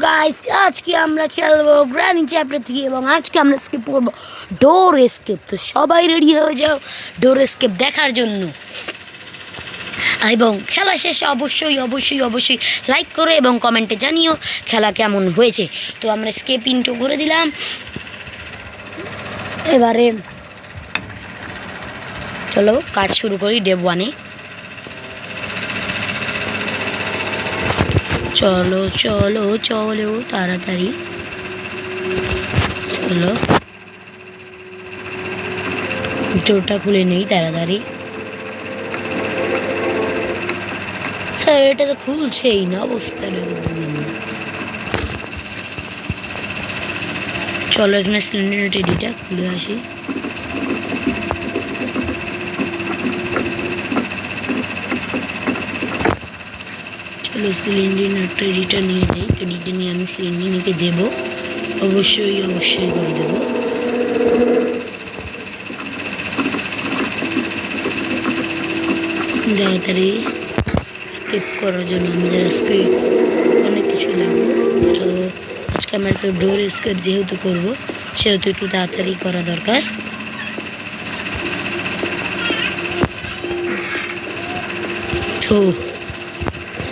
Guys আজকে আমরা খেলবো গ্র্যানি চ্যাপ্টার 3 এবং আজকে আমরা স্কিপ করবো ডোর এস্কেপ। তো সবাই রেডি হয়ে যাও ডোর এস্কেপ দেখার জন্য, এবং খেলা শেষে অবশ্যই লাইক করো এবং কমেন্টে জানিও খেলা কেমন হয়েছে। তো আমরা স্কেপ ইন্টো করে দিলাম। এবারে চলো কাজ শুরু করি ডে 1-এ। চলো চলো চলো তাড়াতাড়ি চলো, ডোরটা খুলে নেই তাড়াতাড়ি। হ্যাঁ এটা তো খুলছেই না, অবস্থা চলো এখানে সিলিন্ডার টেডিটা খুলে আসি। চলো সিলিন্ডার টেডিটা নিয়ে যাই। টেডিটা নিয়ে আমি সিলিন্ডারকে দেবো, অবশ্যই করে দেবো। তাড়াতাড়ি স্কিপ করার জন্য আমাদের আজকে অনেক কিছু লাগবে। তো আজকে আমরা তো ডোর স্কিপ যেহেতু করবো সেহেতু একটু তাড়াতাড়ি করা দরকার। তো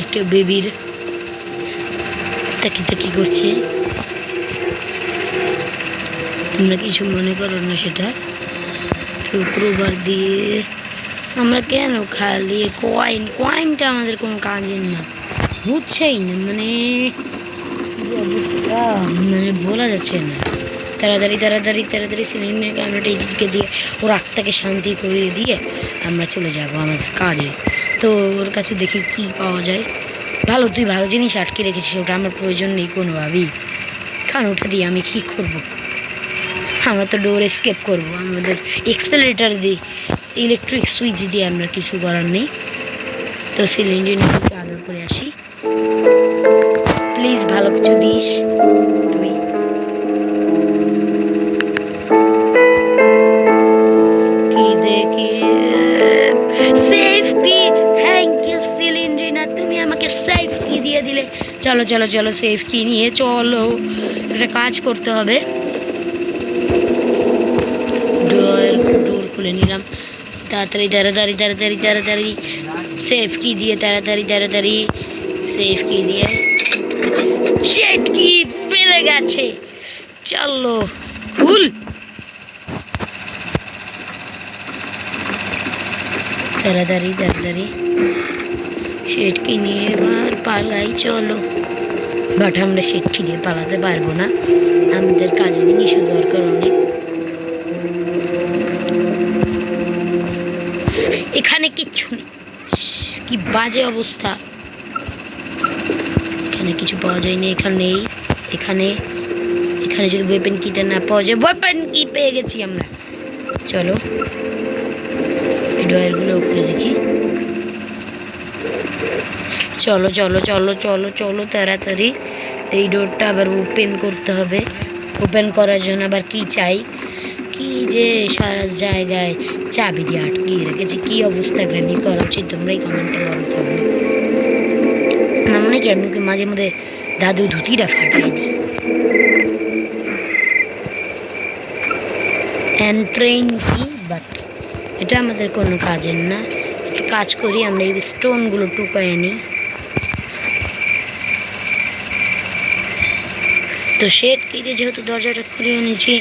একটা বেবির তাকি করছে, তোমরা কিছু মনে করো না সেটা। তো ক্রোবার দিয়ে আমরা কেন খালি কয়েনটা আমাদের কোনো কাজের না, বুঝছেই না মানে যে অবস্থা মানে বলা যাচ্ছে না। তাড়াতাড়ি সিলিন্ডারকে আমরা টেডিকে দিয়ে ওর আত্মাকে শান্তি করিয়ে দিয়ে আমরা চলে যাব আমাদের কাজে। তো ওর কাছে দেখি কি পাওয়া যায়। তুই ভালো জিনিস আটকে রেখেছিস, ওটা আমার প্রয়োজন নেই কোনোভাবেই, কারণ ওটা দিয়ে আমি কী করবো? আমরা তো ডোর এস্কেপ করবো, আমাদের এক্সেলারেটর দিয়ে ইলেকট্রিক সুইচ দিয়ে আমরা কিছু করার নেই। তো সিলিন্ডার নিয়ে একটু আদর করে আসি প্লিজ, ভালো কিছু দিস তুমি। কি দেখি সেফ কি, থ্যাংক ইউ সিলিন্ডার, তুমি আমাকে সেফ কি দিয়ে দিলে। চলো সেফ কি নিয়ে চলো, একটা কাজ করতে হবে। ডোর খুলে নিলাম তাড়াতাড়ি সেফ কি দিয়ে তাড়াতাড়ি সেফ কি দিয়ে শেট কি পেরে গেছে। চলো খুল, তাড়াতাড়ি শেট কি নিয়ে এবার পালাই চলো। বাট আমরা শেট কি দিয়ে পালাতে পারবো না, আমাদের কাজ জিনিসও দরকার অনেক। এখানে কিচ্ছু নেই, কি বাজে অবস্থা, এখানে কিছু পাওয়া যায়নি। এখানে যদি ওয়েপেন কিটা না পাওয়া যায়, ওয়েপেন কি পেয়ে গেছি আমরা। চলো এই ডয়ারগুলো খুলে দেখি। চলো তাড়াতাড়ি এই ডোরটা আবার ওপেন করতে হবে। ওপেন করার জন্য আবার কি চাই, কি যে সারা জায়গায় চাবি দিয়ে আটকিয়ে রেখেছি। কি অবস্থা গ্র্যানি করা উচিত তোমরাই কমেন্টে বলতে হবে। আমার মনে কি আমি ওকে মাঝে মধ্যে দাদু ধুতিটা ফাটিয়ে দিই। ট্রেন কি, বাট এটা আমাদের কোনো কাজের না। একটু কাজ করি, আমরা এই স্টোনগুলো টুকায় নিই। তো শেড কেটে যেহেতু দরজাটা খুলে এনেছি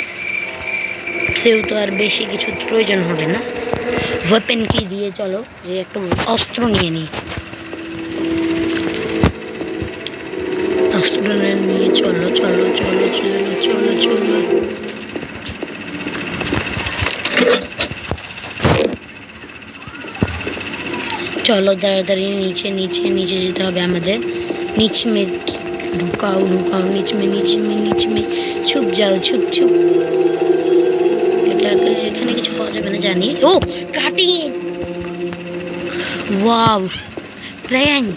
সেহেতু আর বেশি কিছু প্রয়োজন হবে না। ওয়েপেন কি দিয়ে চলো যে একটু অস্ত্র নিয়ে নিই। অস্ত্র নিয়ে চলো তাড়াতাড়ি নিচে যেতে হবে আমাদের। নিচ মে ঢুকাও নিচ মে ছুপ যাও ছুপ। এখানে কিছু পাওয়া যাবে না জানি। ও কাটিং, ওয়াও প্ল্যাঙ্ক,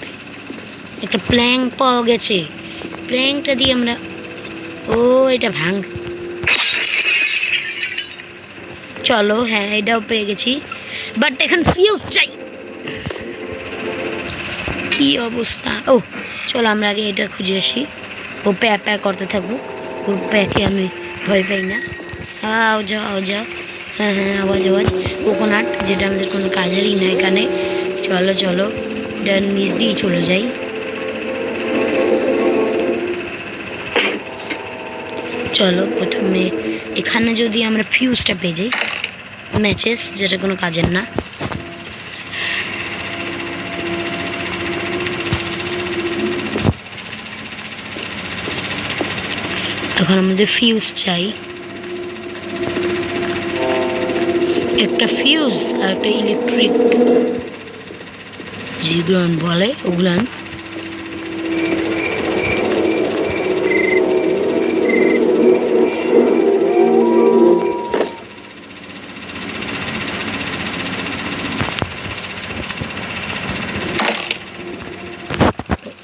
একটা প্ল্যাঙ্ক পাওয়া গেছে। প্ল্যাঙ্কটা দিয়ে আমরা এটা ভাঙ। চলো হ্যাঁ এটাও পেয়ে গেছি, বাট এখন ফিউজ চাই। কি অবস্থা, চলো আমরা আগে এটা খুঁজে আসি। ও প্যা প্যা করতে থাকবো, ওর প্যাকে আমি ভয় পাই না। আও যাও আও যাও, হ্যাঁ হ্যাঁ আওয়াজ আওয়াজ। কোকোনাট, যেটা আমাদের কোনো কাজেরই না এখানে। চলো চলো, এটার নিচ দিয়েই চলে যাই। চলো প্রথমে এখানে যদি আমরা ফিউজটা পেয়ে যাই, ম্যাচেস, যেটা কোনো কাজের না। এখন আমাদের ফিউজ চাই, একটা ফিউজ আর একটা ইলেকট্রিক যেগুলো বলে ওগুলান।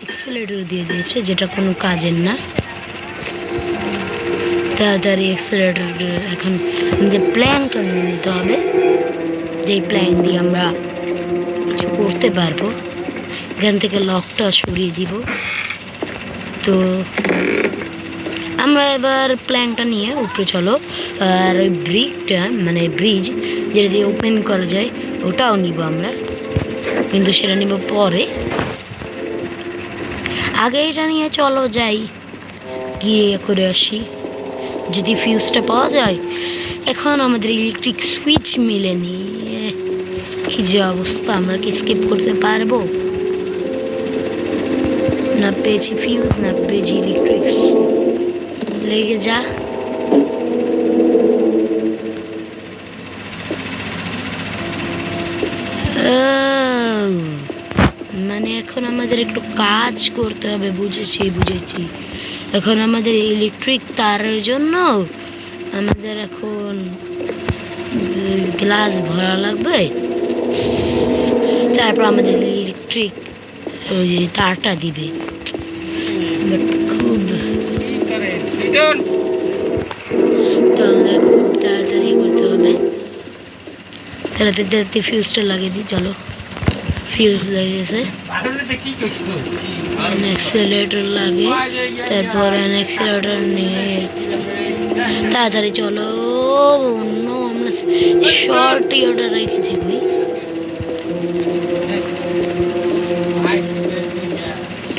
এক্সেলেটর দিয়ে দিয়েছে, যেটা কোনো কাজের না। তাড়াতাড়ি এক্সেলেটর, এখন আমাদের প্ল্যানটা নিয়ে নিতে হবে, যেই প্ল্যান দিয়ে আমরা কিছু করতে পারবো। এখান থেকে লকটা সরিয়ে দিব। তো আমরা এবার প্ল্যানটা নিয়ে উপরে চলো, আর ওই ব্রিকটা মানে ব্রিজ যেটা দিয়ে ওপেন করা যায় ওটাও নিব আমরা, কিন্তু সেটা নিব পরে। আগে এটা নিয়ে চলো যাই, গিয়ে করে আসি যদি ফিউজটা পাওয়া যায়। এখন আমাদের ইলেকট্রিক সুইচ মিলেনি, কি যে অবস্থা, আমরা কি স্কিপ করতে পারবো? না পেয়েছি ফিউজ, না পেয়েছি ইলেকট্রিক। লেগে যা। মানে এখন আমাদের একটু কাজ করতে হবে, বুঝেছি বুঝেছি। এখন আমাদের ইলেকট্রিক তারের জন্য আমাদের এখন গ্লাস ভরা লাগবে, তারপর আমাদের ইলেকট্রিক ওই যে তারটা দিবে। বাট খুব তো আমাদের খুব তাড়াতাড়ি করতে হবে। তাড়াতাড়ি ফিউজটা লাগিয়ে দিই। চলো, ফিউজ লেগেছে, অ্যাক্সেলেটর লাগে, তারপর অ্যাক্সেলেটর নিয়ে তাড়াতাড়ি চলো। অন্য আমরা শর্টই ওটা রেখেছি ভাই।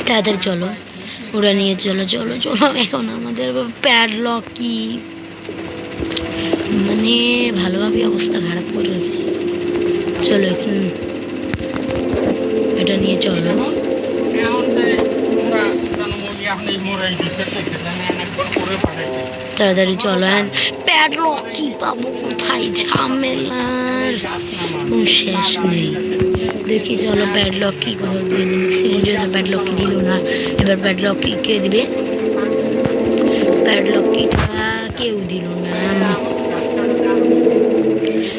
তাড়াতাড়ি চলো, ওটা নিয়ে চলো চলো চলো। এখন আমাদের প্যাডলক কি মানে ভালোভাবে অবস্থা খারাপ করে রেখেছি। চলো এখন এটা নিয়ে চলো। তাড়াতাড়ি চলো, প্যাডলক কি পাবো কোথায়, ঝামেলার কোনো শেষ নেই। দেখি চলো প্যাডলক কি কোথাও দিয়ে দিন। সিলিন্ডারে তো প্যাডলক কি দিল না, এবার প্যাডলক কি কে দিবে? প্যাডলক কিটা কেউ দিল না।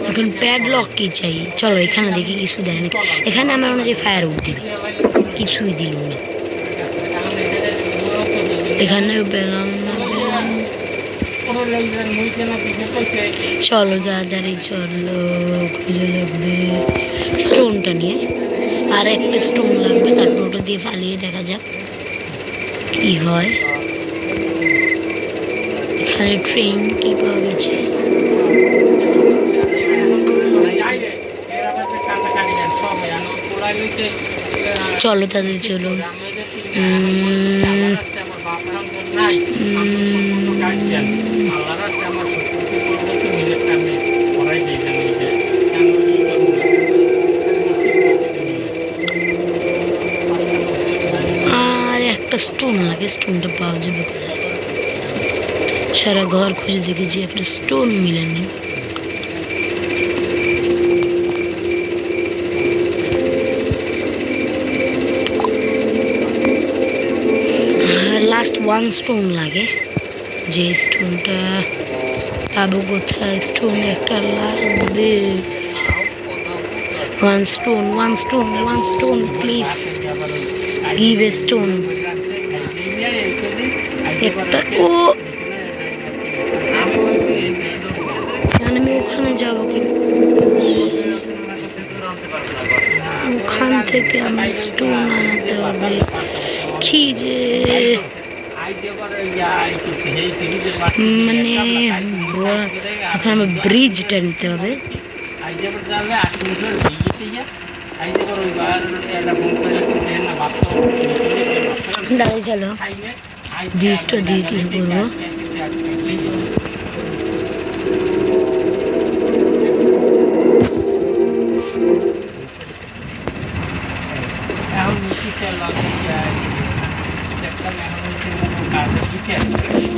এখন প্যাডলক কি চাই? চলো এখানে দেখি কিছু দেয় না। এখানে আমার মনে হয় ফায়ার উড দিবে, কিছুই দিল না। এখানেও পেলাম না। চলো তাড়াতাড়ি চলো, খুঁজে লাগবে স্টোনটা নিয়ে। আর একটা স্টোন লাগবে, তারপর ওটা দিয়ে ফালিয়ে দেখা যাক কি হয়। এখানে ট্রেন কি পাওয়া গেছে? চলো তাদের চলো। আর একটা স্টোন লাগে, স্টোনটা পাওয়া যাবে কোথায়? সারা ঘর খুঁজে দেখেছি, একটা স্টোন মিলেনি। লাস্ট ওয়ান স্টোন লাগে, যে স্টোনটা পাবো কোথায়? স্টোন একটা লাগবে। One stone, one stone, one stone please give a stone. একটা ও আমি ওখানে যাবো কি? ওখান থেকে আমার স্টোন আনাতে হবে। কি যে মানে এখন আমার ব্রিজটা নিতে হবে। দাদা চলো ব্রিজটা দিয়ে কিছু করবো।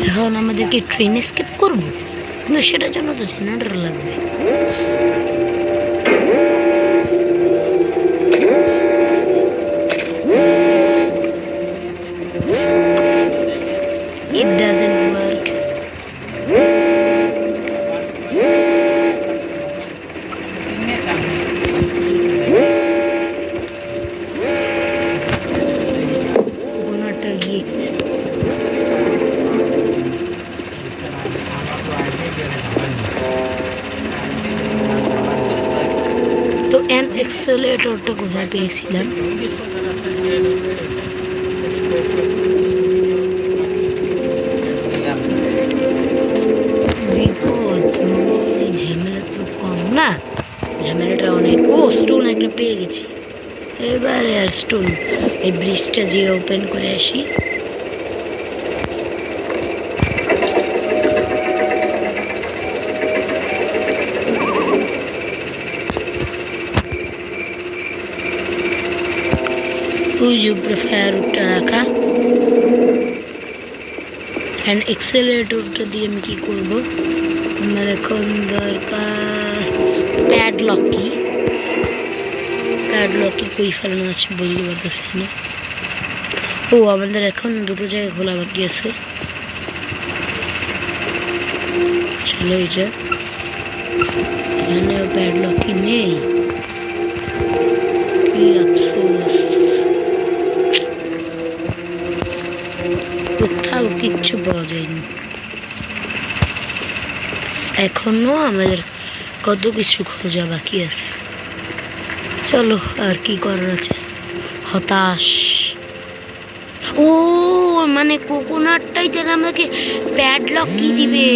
এখন আমাদেরকে ট্রেন স্কিপ করবো, কিন্তু সেটার জন্য তো জেনারেটর লাগবে। It doesn't work. কোনটা গিয়ে তো এন এক্সেলেটরটা কোথায় পেয়েছিলাম? ঝামেলা তো কম না, ঝামেলাটা অনেক। ও স্টোন একটা পেয়ে গেছি এবারে। আর স্টোন এই ব্রিজটা যে ওপেন করে আসি। ওই যে উপরে ফায়ারউডটা রাখা। অ্যান্ড এক্সেলেটরটা দিয়ে আমি কি করব? আমার এখন দরকার প্যাডলক কি। প্যাডলক কি কই ফেলানো আছে বলতে পারতেছি না। ও আমাদের এখন দুটো জায়গায় খোলা বাকি আছে। চলো এটা এখানে প্যাডলক কি নেই, কি আফসোস। কোথাও কিচ্ছু পাওয়া যায়নি। এখনো আমাদের কত কিছু খোঁজা বাকি আছে। চলো আর কি করার আছে, হতাশ। ও মানে কোকোনাটটাই তাহলে আমাকে প্যাডলক কি দিবে,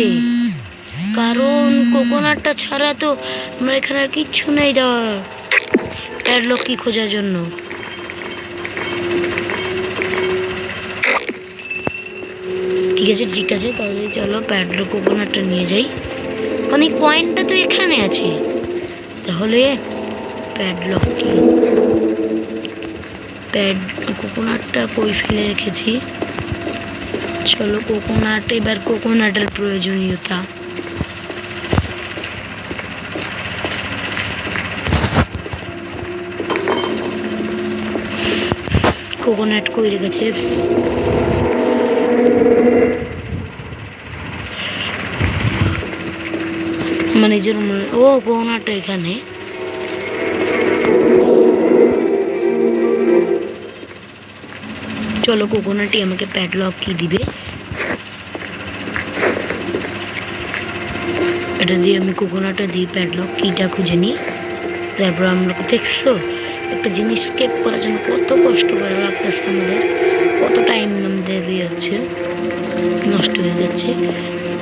কারণ কোকোনাটটা ছাড়া তো আমার এখানে আর কিচ্ছু নেই দেওয়ার প্যাডলক কি খোঁজার জন্য। ঠিক আছে ঠিক আছে, তাহলে চলো প্যাডলক কোকোনাটটা নিয়ে যাই, কারণ এই কয়েনটা তো এখানে আছে। তাহলে প্যাডলক কি, কোকোনাটটা কই ফেলে রেখেছি। চলো কোকোনাট, এবার কোকোনাটের প্রয়োজনীয়তা। কোকোনাট কই রেখেছে? মানে ও কোকোনাটটা এখানে। চলো কোকোনাটই আমাকে প্যাডলক কি দিবে। এটা দিয়ে আমি কোকোনাটটা দিয়ে প্যাডলক কিটা খুঁজে নিই। তারপর আমরা দেখছো একটা জিনিস স্কেপ করার জন্য কত কষ্ট করা লাগতেছে আমাদের, কত টাইম আমাদের হচ্ছে নষ্ট হয়ে যাচ্ছে।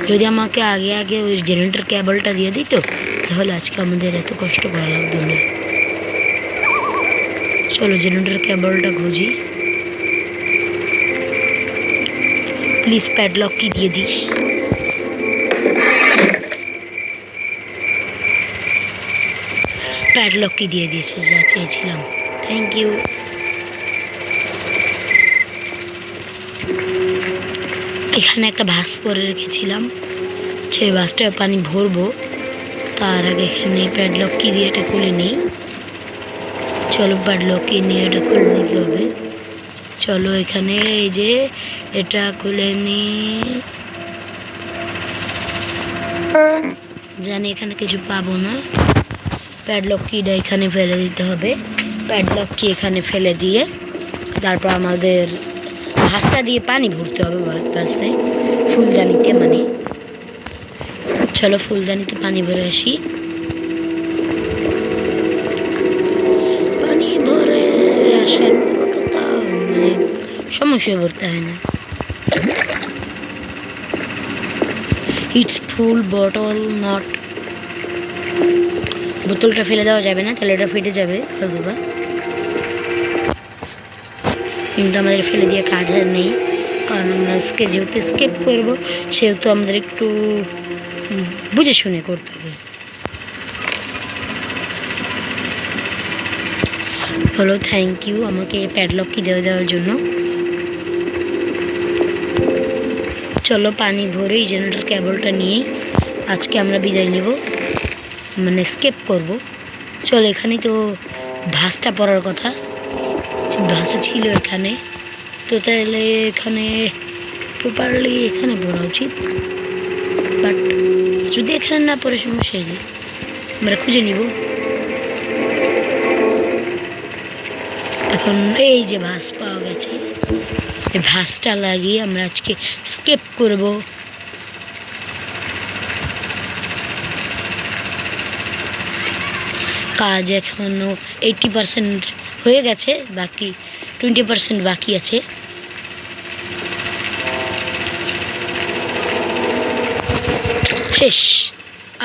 যদি আমাকে আগে আগে ওই জেনারেটর কেবলটা দিয়ে দিত তাহলে আজকে আমাদের এত কষ্ট করা লাগতো না। চলো জেনারেটর কেবলটা খুঁজি। প্লিজ প্যাডলক কি দিয়ে দিস। প্যাডলক কি দিয়ে দিয়েছে যা চেয়েছিলাম, থ্যাংক ইউ। এখানে একটা ভাস পরে রেখেছিলাম, সেই ভাসটা পানি ভরবো তার আগে এখানে প্যাডলক কি দিয়ে এটা খুলে নিই। চলো প্যাডলক কি নিয়ে এটা খুলে নিতে হবে। চলো এখানে এই যে এটা খুলে নিই। জানি এখানে কিছু পাবো না, প্যাডলক কিটা এখানে ফেলে দিতে হবে। প্যাডলক কি এখানে ফেলে দিয়ে তারপর আমাদের ভাসটা দিয়ে পানি ভরতে হবে পাশে ফুলদানিতে। মানে চলো ফুলদানিতে পানি ভরে আসি। পানি ভরে আসার পর মানে সমস্যায় পড়তে হয় না। ইটস ফুল বটল নট, বোতলটা ফেলে দেওয়া যাবে না, তাহলে এটা ফেটে যাবে হয়তোবা, কিন্তু আমাদের ফেলে দিয়ে কাজ আর নেই, কারণ আমরা আজকে যেহেতু স্কেপ করবো সেহেতু আমাদের একটু বুঝে শুনে করতে হবে। হলো, থ্যাংক ইউ আমাকে প্যাডলক কি দেওয়ার জন্য। চলো পানি ভরে এই জেনারেটর কেবলটা নিয়েই আজকে আমরা বিদায় নেব, মানে স্কেপ করব। চলো, এখানে তো ভাসটা পড়ার কথা, ভাসটা ছিল এখানে, তো তাহলে এখানে প্রপারলি এখানে পড়া উচিত, বাট যদি এখানে না পড়ে সমস্যা নেই, আমরা খুঁজে নিব। এখন এই যে ভাস পাওয়া গেছে, এই ভাসটা লাগিয়ে আমরা আজকে স্কেপ করব। কাজ এখনও 80% হয়ে গেছে, বাকি 20% বাকি আছে। শেষ,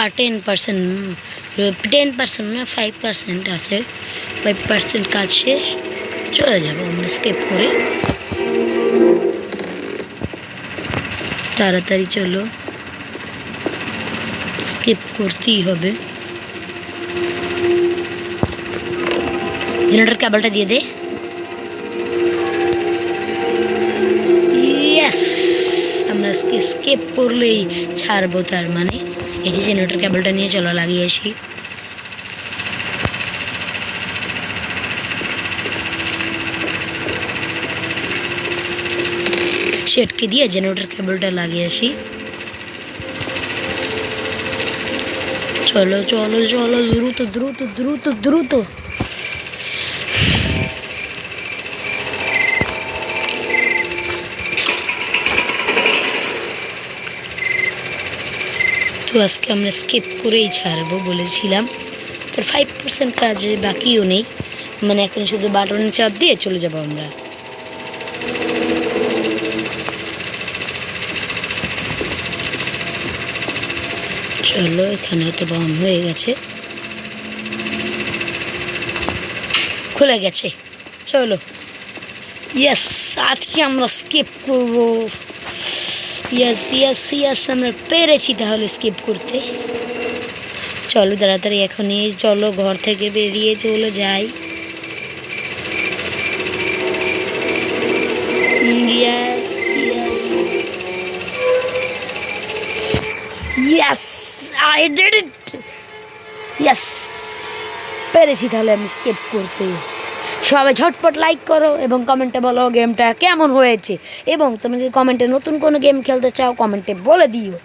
আর 10% না 5% আছে, 5% কাজ শেষ। চলে যাব আমরা স্কেপ করে, তাড়াতাড়ি চলো, স্কেপ করতেই হবে। জেনারেটর কেবলটা দিয়ে দে। ইয়েস, আমরা স্কেপ করলেই ছাড়বো, তার মানে এই যে জেনারেটর কেবলটা নিয়ে চলো লাগিয়ে আসি। সেটকে দিয়ে জেনারেটর কেবলটা লাগিয়ে আসি। চলো চলো চলো, দ্রুত দ্রুত দ্রুত দ্রুত। তো আজকে আমরা স্কিপ করেই ছাড়বো বলেছিলাম, তো 5% কাজ বাকিও নেই, মানে এখন শুধু বাটনের চাপ দিয়ে চলে যাব আমরা। চলো, এখানে তো বন্ধ হয়ে গেছে, খুলে গেছে। চলো, ইয়েস, আজকে আমরা স্কিপ করব। ইয়েস ইয়েস ইয়েস, আমরা পেরেছি তাহলে স্কিপ করতে। চলো তাড়াতাড়ি এখনই চলো, ঘর থেকে বেরিয়ে চলে যাই। Yes yes yes, I did it. Yes, পেরেছি তাহলে আমি স্কিপ করতে। সবাই ঝটপট লাইক করো এবং কমেন্টে বলো গেমটা কেমন হয়েছে, এবং তুমি যদি কমেন্টে নতুন কোনো গেম খেলতে চাও কমেন্টে বলে দিও।